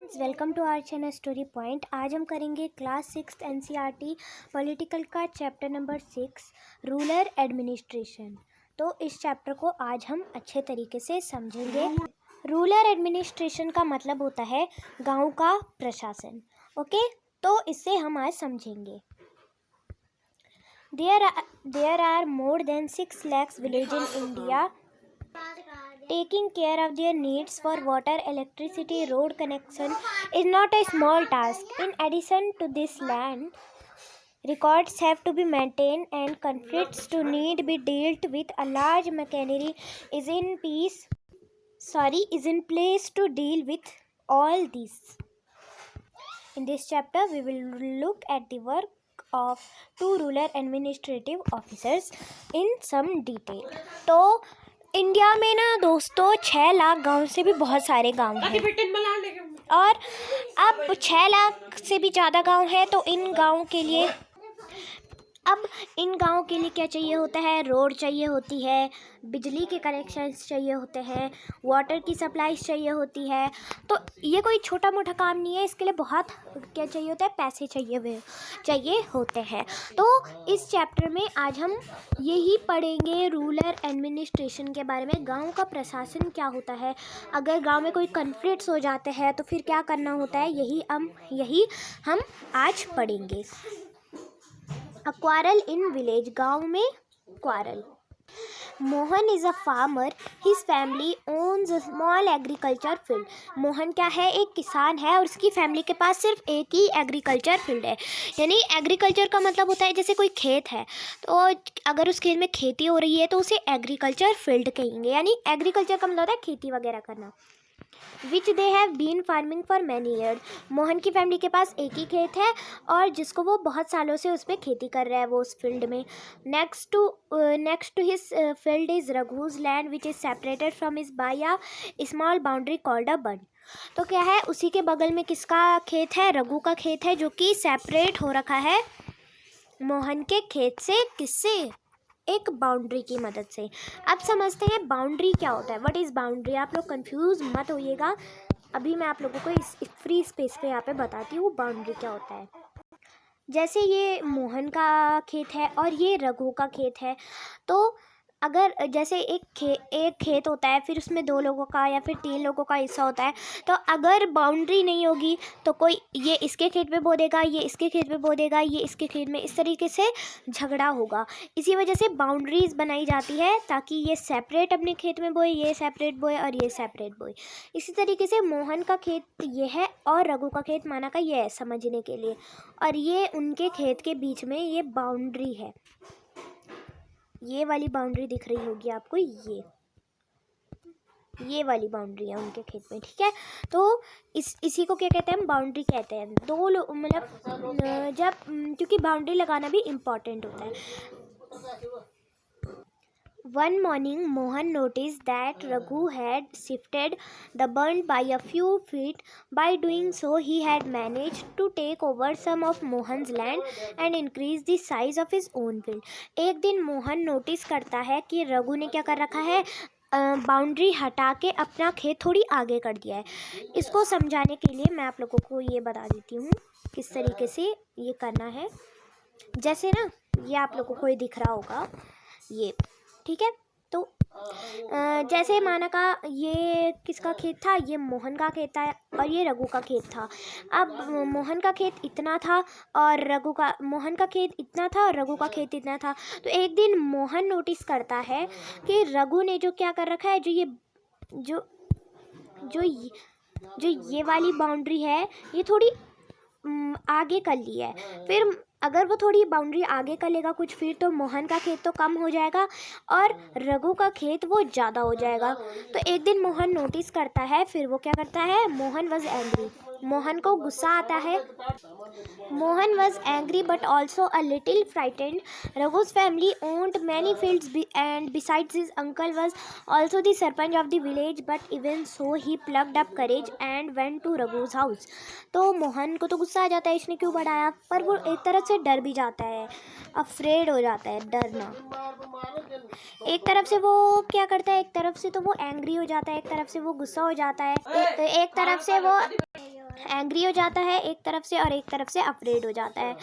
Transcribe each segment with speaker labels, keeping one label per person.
Speaker 1: Welcome to our channel story point. आज हम करेंगे क्लास 6 एनसीईआरटी पॉलिटिकल का चैप्टर नंबर 6 रूरल एडमिनिस्ट्रेशन। तो इस चैप्टर को आज हम अच्छे तरीके से समझेंगे। रूरल एडमिनिस्ट्रेशन का मतलब होता है गांव का प्रशासन। ओके, तो इससे हम आज समझेंगे। There are more than 6 lakhs villages in India. Taking care of their needs for water, electricity, road connection is not a small task. In addition to this, land records have to be maintained and conflicts to need be dealt with. A large machinery is in place to deal with all this. In this chapter, we will look at the work of two rural administrative officers in some detail. तो India में ना दोस्तों 6 लाख गांव से भी बहुत सारे गांव हैं और अब 6 लाख से भी ज़्यादा गांव है। तो इन गांव के लिए क्या चाहिए होता है? रोड चाहिए होती है, बिजली के कनेक्शंस चाहिए होते हैं, वाटर की सप्लाईज चाहिए होती है। तो ये कोई छोटा मोटा काम नहीं है, इसके लिए बहुत क्या चाहिए होता है? पैसे चाहिए होते हैं। तो इस चैप्टर में आज हम यही पढ़ेंगे रूरल एडमिनिस्ट्रेशन के बारे में। गांव का प्रशासन क्या होता है, अगर गांव में कोई कॉन्फ्लिक्ट्स हो जाते हैं तो फिर क्या करना होता है, यही हम आज पढ़ेंगे। A quarrel in village, गांव में quarrel. Mohan is a farmer. His family owns a small agriculture field. Mohan क्या है? एक किसान है और उसकी फैमिली के पास सिर्फ एक ही एग्रीकल्चर फील्ड है। यानी एग्रीकल्चर का मतलब होता है जैसे कोई खेत है, तो अगर उस खेत में खेती हो रही है तो उसे एग्रीकल्चर फील्ड कहेंगे। यानी एग्रीकल्चर का मतलब होता है खेती वगैरह करना। Which they have been farming for many years. Mohan की फैमिली के पास एक ही खेत है और जिसको वो बहुत सालों से उस पर खेती कर रहा है, वो उस फील्ड में। Next to his field is Raghu's land which is separated from his by a small boundary called a bund. तो क्या है, उसी के बगल में किसका खेत है? रघु का खेत है, जो कि सेपरेट हो रखा है मोहन के खेत से। किससे? एक बाउंड्री की मदद से। अब समझते हैं बाउंड्री क्या होता है। What is boundary? आप लोग कंफ्यूज मत होइएगा, अभी मैं आप लोगों को इस फ्री स्पेस पे यहाँ पे बताती हूँ बाउंड्री क्या होता है। जैसे ये मोहन का खेत है और ये रघु का खेत है, तो अगर जैसे एक खेत होता है, फिर उसमें 2 लोगों का या फिर 3 लोगों का हिस्सा होता है, तो अगर बाउंड्री नहीं होगी तो कोई ये इसके खेत पे बो देगा, ये इसके खेत पे बो देगा, ये इसके खेत में, इस तरीके से झगड़ा होगा। इसी वजह से बाउंड्रीज बनाई जाती है ताकि ये सेपरेट अपने खेत में बोए, ये सेपरेट बोए और ये सेपरेट बोए। इसी तरीके से मोहन का खेत ये है और रघु का खेत माना का ये है, समझने के लिए। और ये उनके खेत के बीच में ये बाउंड्री है। ये वाली बाउंड्री दिख रही होगी आपको, ये वाली बाउंड्री है उनके खेत में, ठीक है। तो इसी को क्या कहते हैं? हम बाउंड्री कहते हैं। 2 लोग मतलब क्योंकि बाउंड्री लगाना भी इम्पॉर्टेंट होता है। One morning, Mohan noticed that Raghu had shifted the burn by a few feet. By doing so, he had managed to take over some of Mohan's land and increase the size of his own field. एक दिन Mohan notice करता है कि रघु ने क्या कर रखा है, बाउंड्री हटा के अपना खेत थोड़ी आगे कर दिया है। इसको समझाने के लिए मैं आप लोगों को ये बता देती हूँ किस तरीके से ये करना है। जैसे ना, ये आप लोगों को ये दिख रहा होगा, ये ठीक है। तो जैसे माना का ये किसका खेत था? ये मोहन का खेत था और ये रघु का खेत था। अब मोहन का खेत इतना था और मोहन का खेत इतना था और रघु का खेत इतना था। तो एक दिन मोहन नोटिस करता है कि रघु ने जो क्या कर रखा है, जो ये वाली बाउंड्री है, ये थोड़ी आगे कर ली है। फिर अगर वो थोड़ी बाउंड्री आगे कर लेगा कुछ फीट, तो मोहन का खेत तो कम हो जाएगा और रघु का खेत वो ज़्यादा हो जाएगा। तो एक दिन मोहन नोटिस करता है, फिर वो क्या करता है, मोहन वॉज एंग्री. मोहन को गुस्सा आता है. Mohan was angry but also a little frightened. Raghu's family owned many fields and besides his uncle was also the sarpanch of the village, but even so he plucked up courage and went to रघु's house. तो मोहन को तो गुस्सा आ जाता है, इसने क्यों बढ़ाया, पर वो एक तरह से से डर भी जाता है, अफ्रेड हो जाता है, डरना। एक तरफ से वो क्या करता है, एक तरफ से तो वो एंग्री हो जाता है, एक तरफ से वो गुस्सा हो जाता है, एक तरफ से वो एंग्री हो जाता है एक तरफ से, और एक तरफ से अफ्रेड हो जाता है।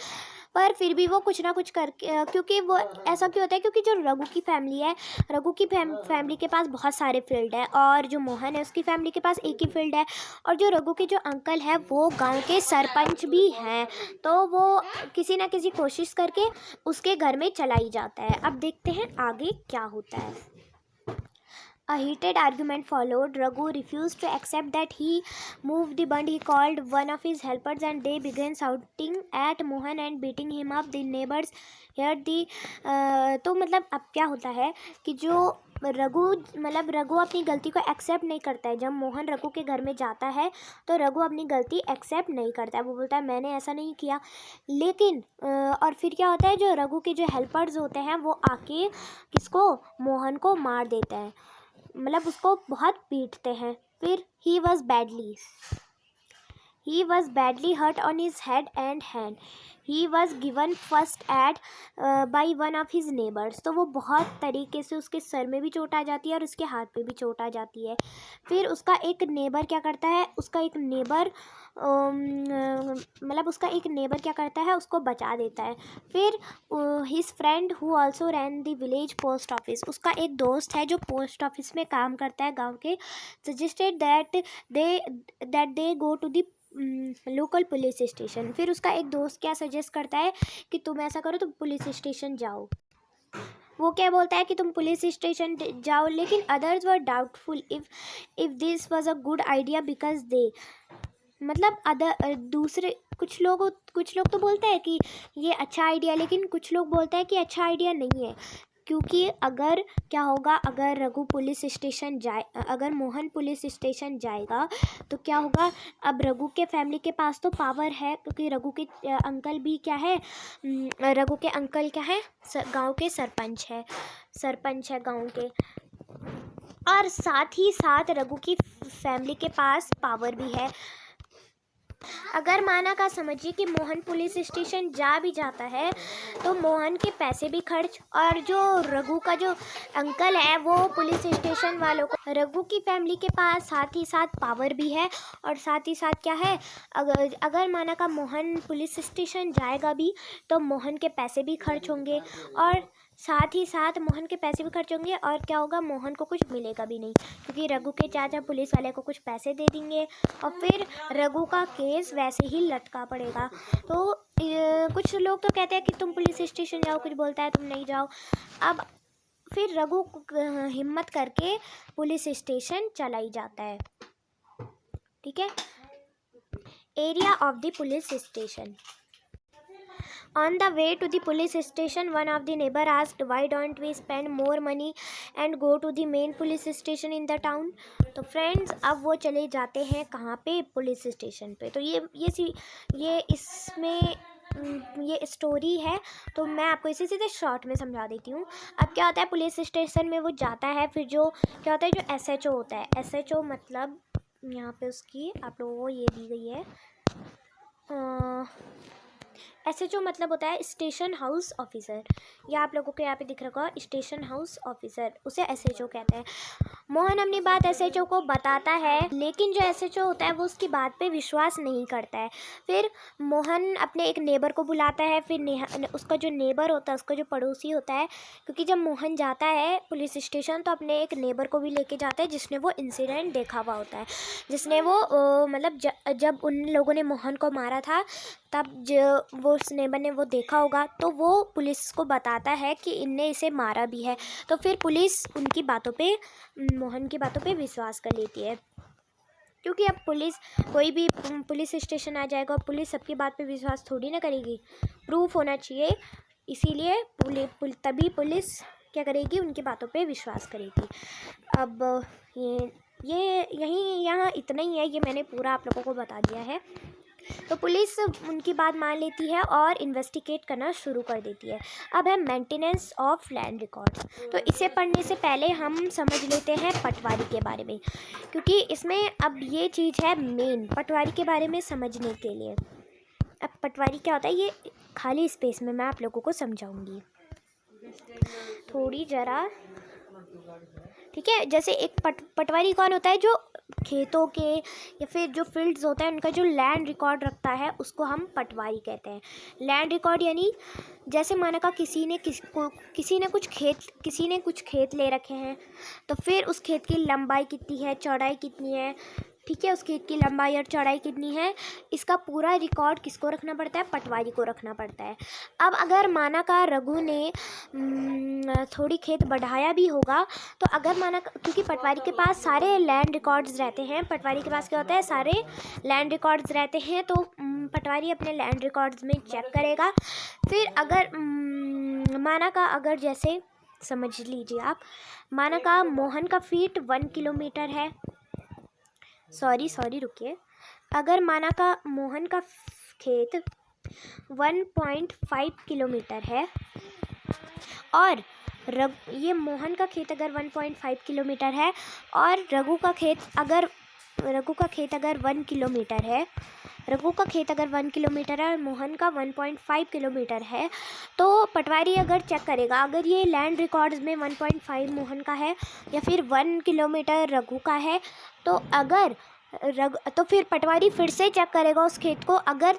Speaker 1: पर फिर भी वो कुछ ना कुछ करके, क्योंकि वो ऐसा क्यों होता है, क्योंकि जो रघु की फैमिली है, रघु की फैमिली के पास बहुत सारे फील्ड है, और जो मोहन है उसकी फैमिली के पास एक ही फील्ड है, और जो रघु के जो अंकल है वो गांव के सरपंच भी हैं। तो वो किसी ना किसी कोशिश करके उसके घर में चला ही जाता है। अब देखते हैं आगे क्या होता है। A heated argument followed. Raghu refused to accept that he moved the bund. He called one of his helpers and they began shouting at Mohan and beating him up. The neighbors heard the तो मतलब अब क्या होता है कि जो रघु अपनी गलती को एक्सेप्ट नहीं करता है। जब मोहन रघु के घर में जाता है तो रघु अपनी गलती एक्सेप्ट नहीं करता है, वो बोलता है मैंने ऐसा नहीं किया। लेकिन और फिर क्या होता है, जो रघु के जो हेल्पर्स होते हैं वो आके किसको, मोहन को मार देते हैं, मतलब उसको बहुत पीटते हैं। फिर he was badly hurt on his head and hand. He was given first aid by one of his neighbors. तो वो बहुत तरीके से उसके सर में भी चोट आ जाती है और उसके हाथ पे भी चोट आ जाती है। फिर उसका एक नेबर क्या करता है, उसका एक नेबर क्या करता है, उसको बचा देता है। फिर his friend who also rain the village post office, उसका एक दोस्त है जो पोस्ट ऑफिस में काम करता है गांव के, suggested that they go to the local police station. फिर उसका एक दोस्त क्या सजेस्ट करता है कि तुम ऐसा करो, तुम पुलिस स्टेशन जाओ। वो क्या बोलता है कि तुम पुलिस स्टेशन जाओ, लेकिन others were doubtful if this was a good idea because they, मतलब दूसरे कुछ लोग तो बोलते हैं कि ये अच्छा आइडिया, लेकिन कुछ लोग बोलते हैं कि अच्छा आइडिया नहीं है, क्योंकि अगर क्या होगा, अगर मोहन पुलिस स्टेशन जाएगा तो क्या होगा, अब रघु के फैमिली के पास तो पावर है, क्योंकि रघु के अंकल भी क्या है, गांव के सरपंच है गांव के, और साथ ही साथ रघु की फैमिली के पास पावर भी है। अगर माना का समझिए कि मोहन पुलिस स्टेशन जा भी जाता है तो मोहन के पैसे भी खर्च, और जो रघु का जो अंकल है वो पुलिस स्टेशन वालों को, रघु की फैमिली के पास साथ ही साथ पावर भी है, और साथ ही साथ क्या है, अगर माना का मोहन पुलिस स्टेशन जाएगा भी तो मोहन के पैसे भी खर्च होंगे, और साथ ही साथ मोहन के पैसे भी खर्च होंगे, और क्या होगा, मोहन को कुछ मिलेगा भी नहीं, क्योंकि रघु के चाचा पुलिस वाले को कुछ पैसे दे देंगे, और फिर रघु का केस वैसे ही लटका पड़ेगा। तो कुछ लोग तो कहते हैं कि तुम पुलिस स्टेशन जाओ, कुछ बोलता है तुम नहीं जाओ। अब फिर रघु हिम्मत करके पुलिस स्टेशन चला ही जाता है। ठीक है। Area of the police station. On the way to the police station, one of the neighbor asked, "Why don't we spend more money and go to the main police station in the town?" तो friends अब वो चले जाते हैं कहाँ पे, police station पे। तो ये इसमें ये स्टोरी है, तो मैं आपको इसे सीधे शॉर्ट में समझा देती हूँ। अब क्या होता है, पुलिस स्टेशन में वो जाता है, फिर जो क्या होता है, जो SHO होता है, SHO मतलब यहाँ पे उसकी आप लोगों को ये दी गई है, SHO मतलब होता है स्टेशन हाउस ऑफिसर, या आप लोगों को यहाँ पे दिख रखा होगा स्टेशन हाउस ऑफिसर, उसे SHO कहते हैं। मोहन अपनी बात SHO को बताता है, लेकिन जो SHO होता है वो उसकी बात पे विश्वास नहीं करता है। फिर मोहन अपने एक नेबर को बुलाता है, फिर उसका जो नेबर होता है, उसका जो पड़ोसी होता है, क्योंकि जब मोहन जाता है पुलिस स्टेशन तो अपने एक नेबर को भी लेके जाता है जिसने वो इंसिडेंट देखा हुआ होता है, जिसने वो मतलब जब उन लोगों ने मोहन को मारा था तब वो उस नेबर ने वो देखा होगा, तो वो पुलिस को बताता है कि इनने इसे मारा भी है। तो फिर पुलिस उनकी बातों पे, मोहन की बातों पे विश्वास कर लेती है, क्योंकि अब कोई भी पुलिस स्टेशन आ जाएगा, पुलिस सबकी बात पे विश्वास थोड़ी ना करेगी, प्रूफ होना चाहिए, इसीलिए तभी पुलिस क्या करेगी, उनकी बातों पे विश्वास करेगी। अब यहाँ इतना ही है, ये मैंने पूरा आप लोगों को बता दिया है। तो पुलिस उनकी बात मान लेती है और इन्वेस्टिगेट करना शुरू कर देती है। अब है मेंटेनेंस ऑफ लैंड रिकॉर्ड्स। तो इसे पढ़ने से पहले हम समझ लेते हैं पटवारी के बारे में, क्योंकि इसमें अब ये चीज़ है मेन, पटवारी के बारे में समझने के लिए। अब पटवारी क्या होता है, ये खाली स्पेस में मैं आप लोगों को समझाऊंगी थोड़ी ज़रा, ठीक है। जैसे एक पटवारी कौन होता है, जो खेतों के या फिर जो फील्ड्स होता है उनका जो लैंड रिकॉर्ड रखता है उसको हम पटवारी कहते हैं। लैंड रिकॉर्ड यानी जैसे माना का किसी ने कुछ खेत ले रखे हैं, तो फिर उस खेत की लंबाई कितनी है, चौड़ाई कितनी है, ठीक है, उस खेत की लंबाई और चौड़ाई कितनी है, इसका पूरा रिकॉर्ड किसको रखना पड़ता है, पटवारी को रखना पड़ता है। अब अगर माना का रघु ने थोड़ी खेत बढ़ाया भी होगा, तो अगर माना क्योंकि पटवारी के पास सारे लैंड रिकॉर्ड्स रहते हैं, पटवारी के पास क्या होता है, सारे लैंड रिकॉर्ड्स रहते हैं, तो पटवारी अपने लैंड रिकॉर्ड्स में चेक करेगा। फिर अगर माना का अगर जैसे समझ लीजिए आप, माना का मोहन का फीट 1 किलोमीटर है, सॉरी रुकिए, अगर माना का मोहन का खेत 1.5 किलोमीटर है और ये मोहन का खेत अगर 1.5 किलोमीटर है और रघु का खेत अगर 1 किलोमीटर है, रघु का खेत अगर 1 किलोमीटर है और मोहन का 1.5 किलोमीटर है, तो पटवारी अगर चेक करेगा, अगर ये लैंड रिकॉर्ड्स में 1.5 मोहन का है या फिर 1 किलोमीटर रघु का है, तो फिर पटवारी फिर से चेक करेगा उस खेत को। अगर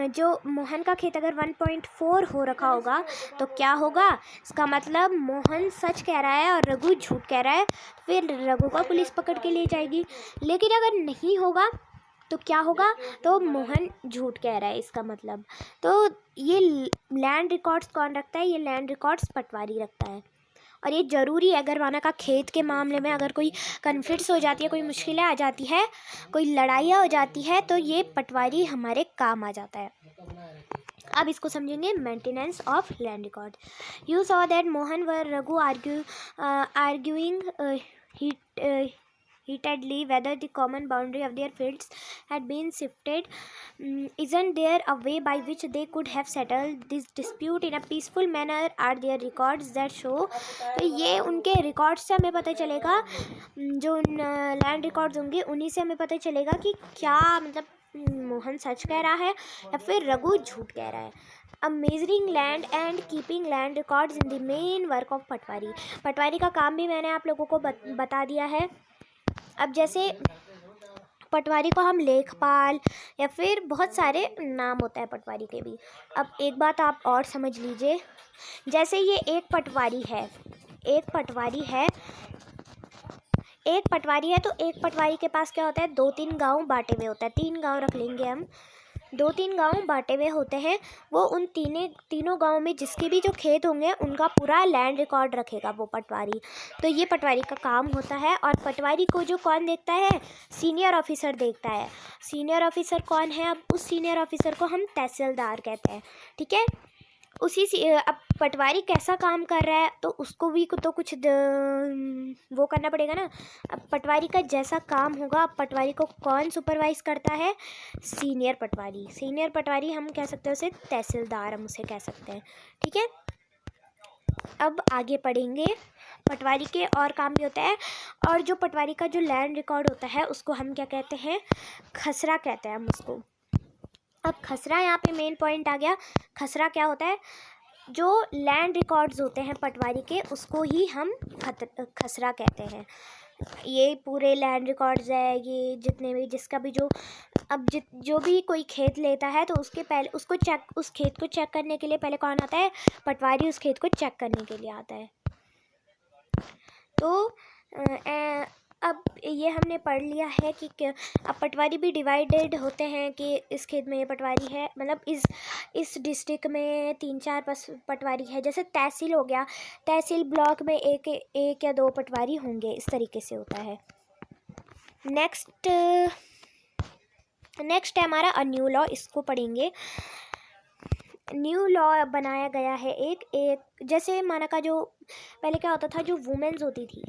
Speaker 1: जो मोहन का खेत अगर 1.4 हो रखा होगा, तो क्या होगा, इसका मतलब मोहन सच कह रहा है और रघु झूठ कह रहा है, फिर रघु को पुलिस पकड़ के ले जाएगी। लेकिन अगर नहीं होगा तो क्या होगा, तो मोहन झूठ कह रहा है इसका मतलब। तो ये लैंड रिकॉर्ड्स कौन रखता है, ये लैंड रिकॉर्ड्स पटवारी रखता है। और ये ज़रूरी है, अगर माना का खेत के मामले में अगर कोई कन्फ्लिक्ट्स हो जाती है, कोई मुश्किलें आ जाती है, कोई लड़ाइयाँ हो जाती है, तो ये पटवारी हमारे काम आ जाता है। अब इसको समझेंगे, maintenance of land record. You saw that Mohan व Raghu arguing heatedly whether the common boundary of their fields had been shifted. Isn't there a way by which they could have settled this dispute in a peaceful manner? Are there records that show? तो ये उनके records से हमें पता चलेगा, जो land records होंगे उन्हीं से हमें पता चलेगा कि क्या मतलब मोहन सच कह रहा है या फिर रघु झूठ कह रहा है। अब measuring land and keeping land records in the main work of patwari. Patwari का काम भी मैंने आप लोगों को बता दिया है। अब जैसे पटवारी को हम लेखपाल या फिर बहुत सारे नाम होता है पटवारी के भी। अब एक बात आप और समझ लीजिए, जैसे ये एक पटवारी है तो एक पटवारी के पास क्या होता है, 2-3 गांव बांटे हुए होता है, 3 गांव रख लेंगे हम, 2-3 गांव बांटे हुए होते हैं। वो उन तीनों गांव में जिसके भी जो खेत होंगे उनका पूरा लैंड रिकॉर्ड रखेगा वो पटवारी। तो ये पटवारी का काम होता है। और पटवारी को जो कौन देखता है, सीनियर ऑफिसर देखता है। सीनियर ऑफिसर कौन है, अब उस सीनियर ऑफिसर को हम तहसीलदार कहते हैं, ठीक है। अब पटवारी कैसा काम कर रहा है तो उसको भी तो कुछ वो करना पड़ेगा ना। अब पटवारी का जैसा काम होगा, अब पटवारी को कौन सुपरवाइज करता है, सीनियर पटवारी हम कह सकते हैं उसे, तहसीलदार हम उसे कह सकते हैं, ठीक है। अब आगे पढ़ेंगे, पटवारी के और काम भी होता है। और जो पटवारी का जो लैंड रिकॉर्ड होता है उसको हम क्या कहते हैं, खसरा कहते हैं हम उसको। अब खसरा, यहाँ पे मेन पॉइंट आ गया। खसरा क्या होता है, जो लैंड रिकॉर्ड्स होते हैं पटवारी के उसको ही हम खसरा कहते हैं। ये पूरे लैंड रिकॉर्ड्स है, ये जितने भी जिसका भी जो भी कोई खेत लेता है तो उसके पहले उस खेत को चेक करने के लिए पहले कौन आता है, पटवारी उस खेत को चेक करने के लिए आता है। तो अब ये हमने पढ़ लिया है कि अब पटवारी भी डिवाइडेड होते हैं कि इस खेत में ये पटवारी है, मतलब इस डिस्ट्रिक्ट में 3-4 पटवारी है। जैसे तहसील हो गया, तहसील ब्लॉक में एक या 2 पटवारी होंगे, इस तरीके से होता है। नेक्स्ट है हमारा अ न्यू लॉ, इसको पढ़ेंगे। न्यू लॉ बनाया गया है एक जैसे माना का जो पहले क्या होता था, जो वुमेन्स होती थी,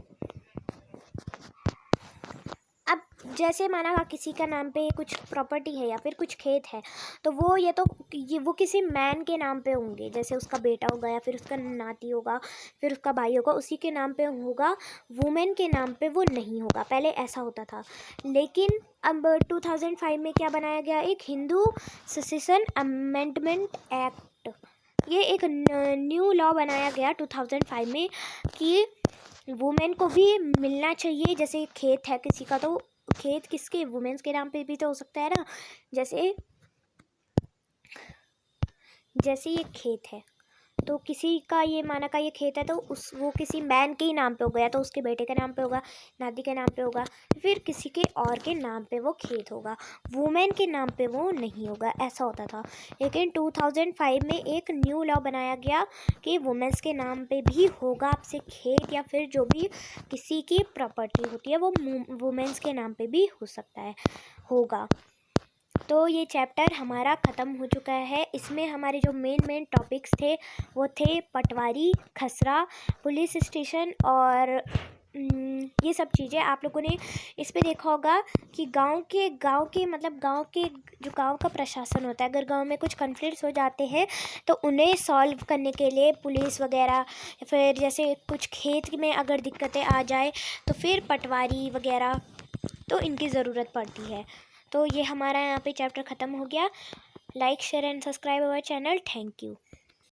Speaker 1: अब जैसे माना किसी का नाम पे कुछ प्रॉपर्टी है या फिर कुछ खेत है, तो वो किसी मैन के नाम पे होंगे, जैसे उसका बेटा होगा या फिर उसका नाती होगा, फिर उसका भाई होगा, उसी के नाम पे होगा। वुमेन के नाम पे वो नहीं होगा, पहले ऐसा होता था। लेकिन अब 2005 में क्या बनाया गया, एक हिंदू सक्सेशन अमेंडमेंट एक्ट, ये एक न्यू लॉ बनाया गया 2005 में कि वुमेन को भी मिलना चाहिए। जैसे खेत है किसी का, तो खेत किसके, वुमेन्स के नाम पे भी तो हो सकता है ना। जैसे ये खेत है, तो किसी का ये माना का ये खेत है, तो वो किसी मैन के ही नाम पे हो गया, तो उसके बेटे के नाम पे होगा, नाती के नाम पे होगा, फिर किसी के और के नाम पे वो खेत होगा, वुमेन के नाम पे वो नहीं होगा, ऐसा होता था। लेकिन 2005 में एक न्यू लॉ बनाया गया कि वुमेन्स के नाम पे भी होगा आपसे खेत, या फिर जो भी किसी की प्रॉपर्टी होती है वो वुमेन्स के नाम पे भी हो सकता है, होगा। तो ये चैप्टर हमारा ख़त्म हो चुका है। इसमें हमारे जो मेन टॉपिक्स थे वो थे पटवारी, खसरा, पुलिस स्टेशन और ये सब चीज़ें आप लोगों ने इस पे देखा होगा कि गांव के मतलब गांव के जो गांव का प्रशासन होता है, अगर गांव में कुछ कॉन्फ्लिक्ट्स हो जाते हैं तो उन्हें सॉल्व करने के लिए पुलिस वगैरह, या फिर जैसे कुछ खेत में अगर दिक्कतें आ जाए तो फिर पटवारी वगैरह, तो इनकी ज़रूरत पड़ती है। तो ये हमारा यहाँ पे चैप्टर ख़त्म हो गया। Like share and subscribe our channel. Thank you.